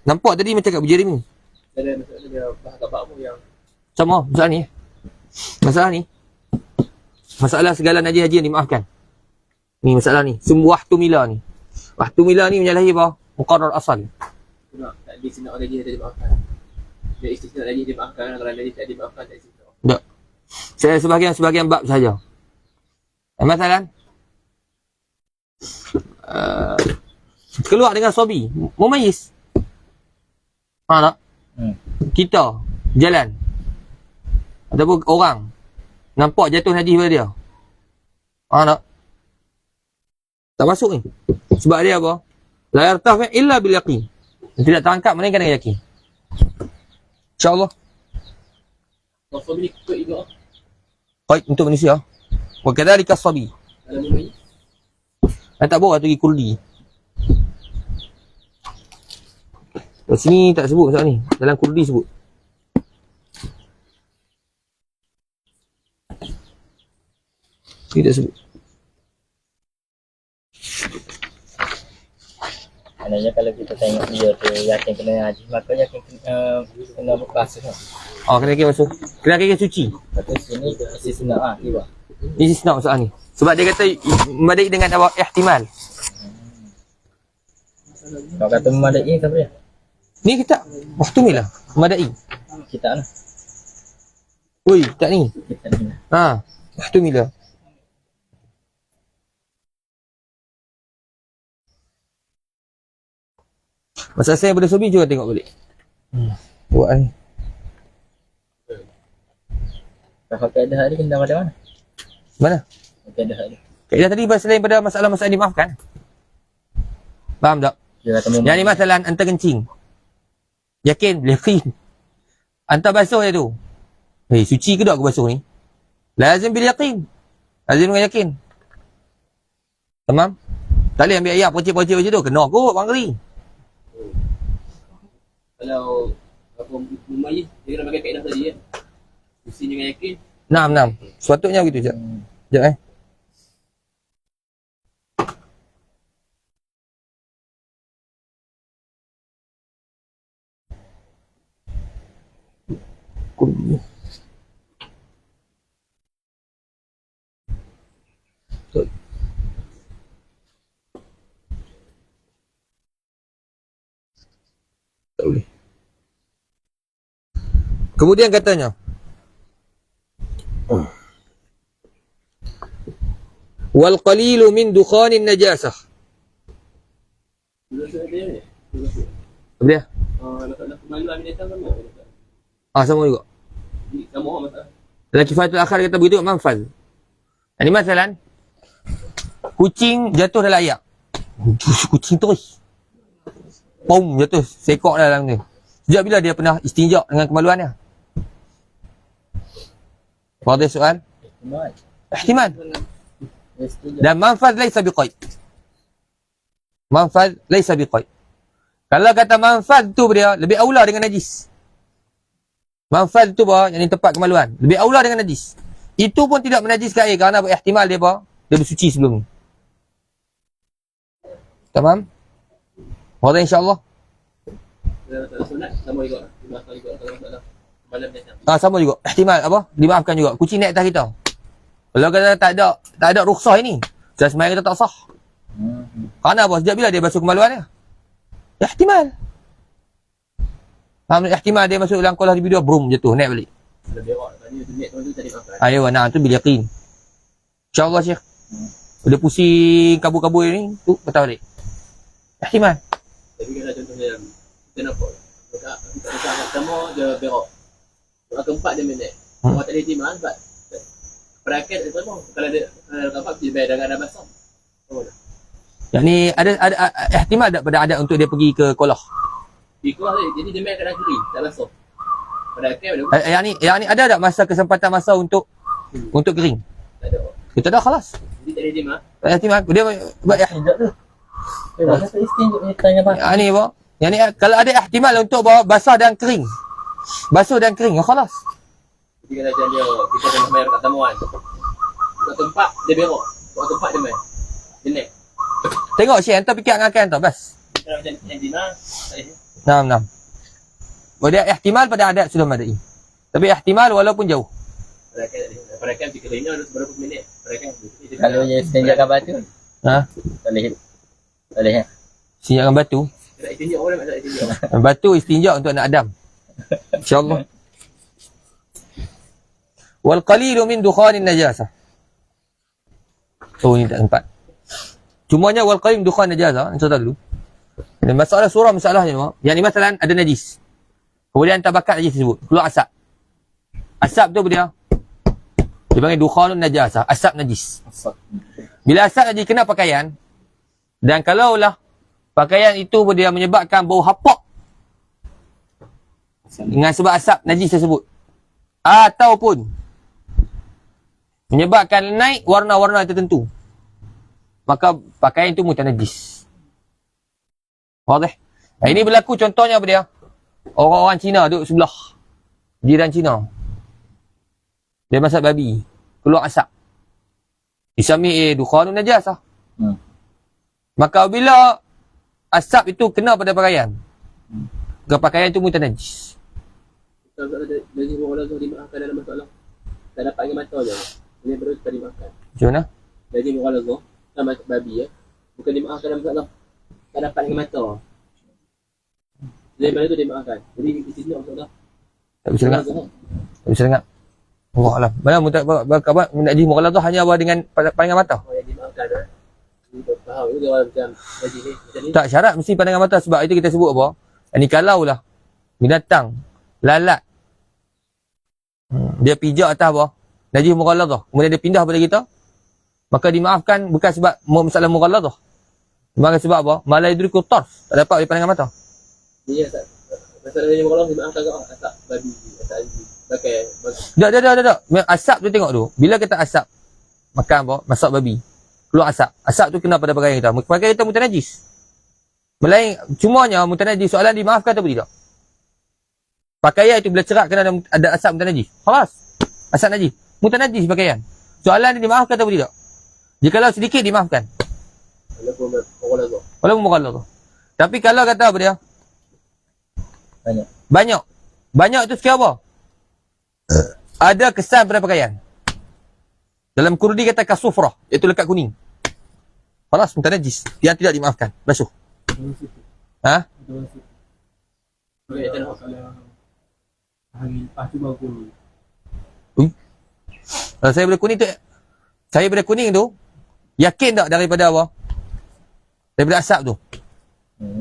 Nampak tadi macam kat berjerimi. Ada masalah dia bahas apa yang Sama masalah ni. Masalah ni. Masalah segala najis haji yang dimaafkan. Ni masalah ni. Semua wahtumila ni. Wahtumila ni menyalahi apa? Muqarrar asal. nak tak istisna orang lagi tak dimaafkan. Dia istisna lagi dimaafkan, kalau lagi tak dimaafkan tak istisna. Tak. Saya sebahagian bab saja. Masalah keluar dengan sobi, mumayyiz. Tak? Kita jalan ataupun orang nampak jatuh najis pada dia. Tak? Tak masuk ni. Sebab dia apa? La yartafi illa bil yaqin. Tidak terangkat melainkan dengan yakin. InsyaAllah. Kalau ni ikut juga. Baik untuk manusia. Wa kadzalika as-sabi. Dalam bumi. Tak bawa tu pergi kurdi. Kat sini tak sebut masalah ni. Dalam kurdi sebut. Tidak sebut. Maknanya kalau kita tengok dia tu yakin kena haji, maka yakin kena berbasuh. Oh, kena kira masuk. Kena kira suci. Lepas sini istisna tiba. Ini istisna masalah ni. Sebab dia kata memadai dengan apa? Ihtimal. Kalau kata memadai siapa dia? Ni kita wahtumilah. Memadai. Kita lah. Oi, tak ni. Kita ni. Ha, wahtumilah. Masa saya pada sobi juga tengok balik. Buat ni. Kalau keadaan hari kena pada mana? Mana? Keadaan hari. Kaedah tadi selain pada masalah-masalah dimaafkan. Faham tak? Dia kata Yang ni masalah hantar kencing. Yakin? Yakin. Hantar basuh je tu. Suci ke tak aku basuh ni? Lazim bil yakin. Lazim dengan yakin. Tamam? Tak boleh ambil ayat pocik-pocik macam tu. Kena kot bang Geri. Kalau apa mumayyiz, dia kena pakai kaedah tadi ya. Mesti dengan yakin. Enam. Sepatutnya begitu je. Sekejap Kurdi. Tak boleh. Kemudian katanya, wal qalilu min dukhanin najasah. Dia ni. Apa dia? Masalah kemaluan ni datang sama. Sama juga. Sama orang masalah. Dalam kifayatul akhir kata begitu manfaz. Ini masalah kucing jatuh dalam air. Kucing terus. Pum, jatuh sekok dalam ni. Sejak bila dia pernah istinja dengan kemaluan dia? Wadih soal? Ihtimal. Dan manfaz laisa biqaid. Manfaz laisa biqaid. Kalau kata manfaz tu dia lebih aula dengan najis. Manfaz tu bah yang tempat kemaluan, lebih aula dengan najis. Itu pun tidak menajiskan air kerana ihtimal dia apa? Dia bersuci sebelum ni. Tamam? Wadih insya-Allah. Sunat sama juga. Malam datang. Sama juga. Ihtimal apa? Dimaafkan juga. Kucing naik atas kita. Kalau kata tak ada rukhsah ini, sembahyang kita tak sah. Kerana apa? Sejak bila dia basuh kemaluan dia? Ihtimal. Ihtimal dia masuk dalam kolah video brum jatuh naik balik. Kalau berak tadi tu niat tu tadi makan. Ayo nah tu bil yaqin. Insya-Allah Syekh. Bila pusing kabur-kabur ni tu patah balik. Ihtimal. Tapi kalau contohnya kita nampak dekat pertama dia berak. Dekat keempat dia minit. Orang tak ada ihtimal sebab perakat itu apa? Kalau dia kapal dia bayar dengan ada basah. Oh. Yang ni ada ihtimal tak pada adat untuk dia pergi ke kolah? Ikut jadi dia main kadang kering, tak basah. Perakat dia Yang ni ada tak kesempatan masa untuk kering? tak ada. Kita dah khalas. Jadi tak ada ihtimal. Tak ada ihtimal. Dia buat Tidak tu. Masa tu istinja ni tanya bang. yang ni apa? Yang ni kalau ada ihtimal untuk bawa basah dan kering. Basuh dan kering, khalas. Jadi kalau macam dia kita kena bayar kat tamuan. Kat tempat dia berak. Kat tempat dia main. Dia naik. Tengok Syekh, hantar fikir akan tu, bas. Kalau macam ihtimal, Nam. Dia ihtimal pada adat sudah madai. Tapi ihtimal walaupun jauh. perakat di keringnya harus berapa minit. Perakat Kalau dia istinjakan batu, Ha? boleh. Boleh ya. Sinjakan batu. tak istinja orang tak istinja. Batu istinja untuk anak Adam. InsyaAllah. Wal qalilu min dukhanin najasah. Oh, ni tak sempat. Cumanya wal qalil min dukhan najasah. Contoh dulu. Dan masalah surah masalahnya, yang ni masalah ada najis. Kemudian tabakat najis tersebut. Keluar asap. Asap tu apa dia? Dia panggil dukhanun najasah. Asap najis. Bila asap najis kena pakaian, dan kalaulah pakaian itu dia menyebabkan bau hapak dengan sebab asap najis tersebut, ataupun menyebabkan naik warna-warna tertentu, maka pakaian itu mutanajis. Faham? Ini berlaku contohnya apa dia? Orang-orang Cina duduk sebelah jiran Cina. Dia masak babi, keluar asap. Disami dukhanun najasah. Maka bila asap itu kena pada pakaian, maka pakaian itu mutanajis. Kalau ada dari orang tu dimaafkan dalam masalah. Tak dapat dengan mata je. Ini baru tak dimaafkan. Macam mana? Dari orang tu sama babi ya. Bukan dimaafkan dalam masalah. Tak dapat dengan mata. Dari mana tu dimaafkan. Jadi di sini masalah. Tak bisa dengar. Tak bisa dengar. Allah Alam. Mana najis muqallah tu hanya apa dengan pandangan mata? Oh yang dimaafkan dah. Faham itu orang macam haji ni. Macam ni. Tak syarat mesti pandangan mata, sebab itu kita sebut apa? Ini kalaulah binatang lalat dia pijak atas apa? Najis muqallah, kemudian dia pindah pada kita, maka dimaafkan bukan sebab masalah muqallah, maka sebab apa? Malaidriku tarf, tak dapat oleh pandangan mata. Dia tak. Masalah dari orang dimaafkan ke asap babi, asap haji. Pakai Tak. Asap tu tengok tu. Bila kita asap makan apa? Masak babi. Keluar asap. Asap tu kena pada pakaian kita. Pakaian kita mutanajis. Melain cumanya mutanajis, soalan dimaafkan atau tidak? Pakaian itu bila cerak kena ada asap mutanajis. Khalas. Asap najis. Mutanajis pakaian. Soalan dia dimaafkan atau tidak? Jikalau sedikit dimaafkan. Walaupun muqallah tu. Tapi kalau kata apa dia? Banyak tu sekali apa? Ada kesan pada pakaian. Dalam Kurdi kata kasufrah, iaitu lekat kuning. Khalas mutanajis. Yang tidak dimaafkan. Basuh. Ha? Okey, tak nak. Kalau hari lepas tu baru kuning. Kalau saya boleh kuning tu, yakin tak daripada apa? Daripada asap tu?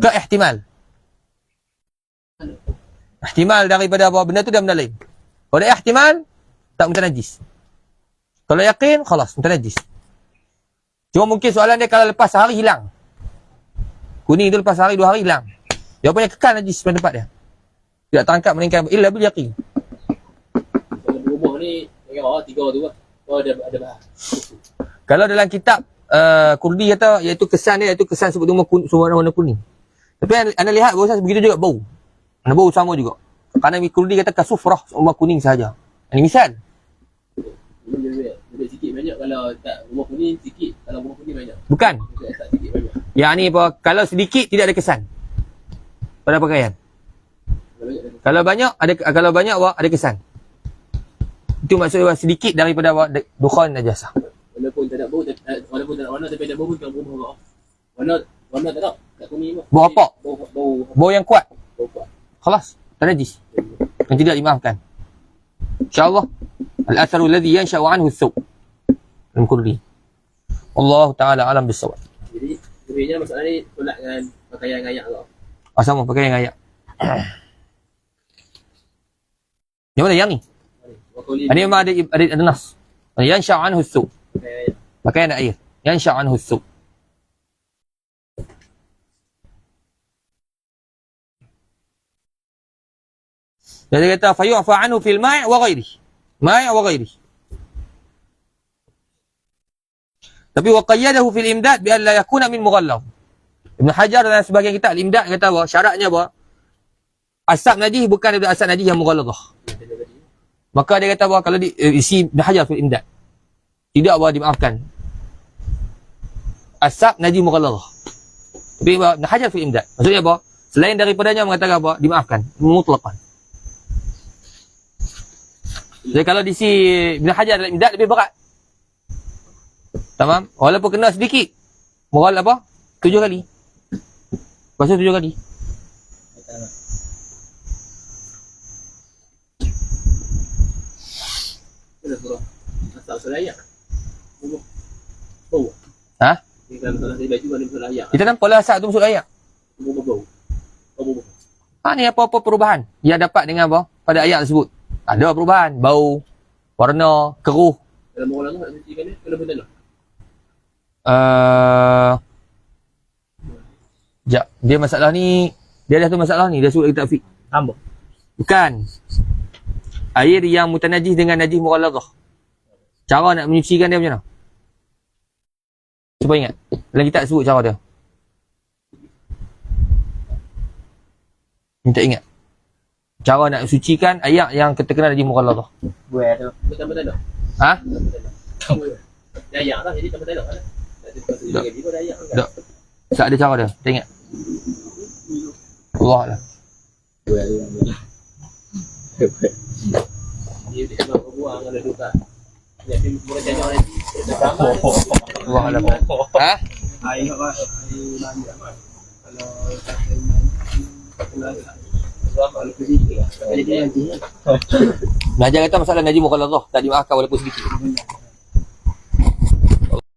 Ke ihtimal? Ihtimal daripada apa? Benda tu dah benda lain. Kalau dah ihtimal, tak mutanajis. Kalau yakin, khalas, mutanajis. Cuma mungkin soalan dia kalau lepas sehari hilang. Kuning tu lepas sehari, 2 hari hilang. Dia punya kekal najis pada tempat dia. Tidak terangkat melainkan illa bil yaqin. Kalau berubah ni, tengok 3 tu lah. Oh, ada bahas. Kalau dalam kitab Kurdi kata iaitu kesan dia iaitu kesan sebut semua warna kuning. Tapi anda lihat bahawa begitu juga bau. Anda bau sama juga. Kerana Kurdi kata kasufrah warna kuning sahaja. Ini misal. Lebih sikit banyak kalau tak rumah kuning sikit, kalau rumah kuning banyak. Bukan. Tak sikit banyak. Yang ni apa? Kalau sedikit tidak ada kesan pada pakaian. Kalau banyak ada Kalau banyak ada kesan. Itu maksudnya sedikit daripada dukhan najasah. walaupun tak ada bau, walaupun tak ada warna tapi ada bau pun tak berubah. Warna tak ada, tak kuning pun. Bau apa? Bau yang kuat. Bau kuat. Khalas, tak najis. Yang tidak dimaafkan. InsyaAllah. Al-atharu alladhi yansha'u anhu as-suq. Al-Kurdi. Allah Ta'ala alam bisawab. Jadi, sebenarnya masalah ni tolak dengan pakaian ngayak kau. Sama pakai yang ayak. Yang mana yang ni? Ini memang ada nas. Yansha'u anhu as-suq. Pakaian air. Yansha'u anhu as-suq. Jadi kata fayu'fa anhu fil ma' wa ghairihi. Ma' wa ghairihi. Tapi wa qayyadahu fil imdad bi an la yakuna min mughallaz. Ibn Hajar dan sebagian kitab al-imdad kata apa? Syaratnya apa? Asap najis bukan daripada asap najis yang mughallazah. Maka dia kata apa? Kalau isi Ibn Hajar fil imdad tidak apa dimaafkan. Asap najis mughallazah. Tapi Ibn Hajar fil imdad. Maksudnya apa? Selain daripadanya mengatakan apa? Dimaafkan. Mutlaqan. Jadi kalau diisi Ibn Hajar dalam imdad lebih berat. Tamam? Walaupun kena sedikit. Moral apa? 7 kali. Pasal 7 kali. Kena surah. Asal surah ayak. Bau. Ha? Kalau salah saya baju ada surah ayak. Kita nampak lah asap tu masuk ayat. Bau. Bau. Ha ni apa-apa perubahan yang dapat dengan apa? Pada ayat tersebut. Ada perubahan. Bau, warna, keruh. Dalam orang nak sucikan dia, kena betul tak? Sekejap. Dia masalah ni, dia ada satu masalah ni. Dia sebut kitab fiqh. Ambok. Bukan. Air yang mutanajis dengan najis mughallazah. Cara nak menyucikan dia macam mana? Cuba ingat. Dalam kitab sebut cara dia. Minta ingat. Cara nak sucikan air yang terkena najis mughallazah. Buat tu. Betul tak? Ha? Dia ayak lah, jadi tak betul tak? Tak. Dia ada ayak kan? Tak. Tak ada cara dia. Kita ingat. Allah lah. Buat tu. Dia sebab buang ada duka. Dia pergi buat jajan nanti. Dia gambar. Allah lah. Ha? Air apa? Air banyak. Kalau kata kalau sedikit. Jadi dia nanti. Belajar kata masalah najis mughallazah tak dimaafkan walaupun sedikit.